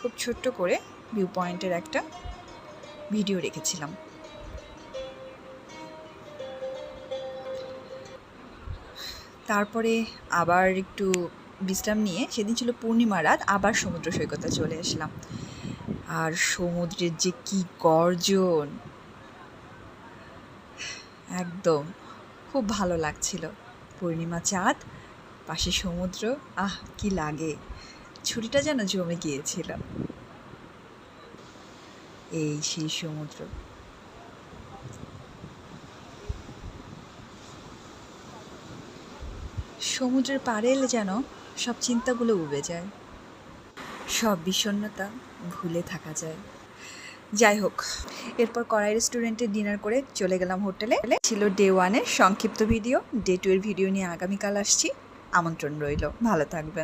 খুব ছোট্ট করে ভিউ পয়েন্টের একটা ভিডিও রেখেছিলাম। তারপরে আবার একটু বিশ্রাম নিয়ে, সেদিন ছিল পূর্ণিমা রাত, আবার সমুদ্র সৈকতে চলে আসলাম। আর সমুদ্রের যে কি গর্জন, একদম খুব ভালো লাগছিল। পূর্ণিমা চাঁদ, পাশে সমুদ্র, কি লাগে, ছুটিটা যেন জমে গিয়েছিল। এই সেই সমুদ্র। সমুদ্রের পাড়ে এলে যেন সব চিন্তাগুলো উবে যায়, সব বিষণ্ণতা ভুলে থাকা যায়। যাই হোক, এরপর কড়াই রেস্টুরেন্টে ডিনার করে চলে গেলাম হোটেলে। ছিল ডে 1-এর সংক্ষিপ্ত ভিডিও। ডে 2-এর ভিডিও নিয়ে আগামীকাল আসছি। আমন্ত্রণ রইল, ভালো থাকবেন।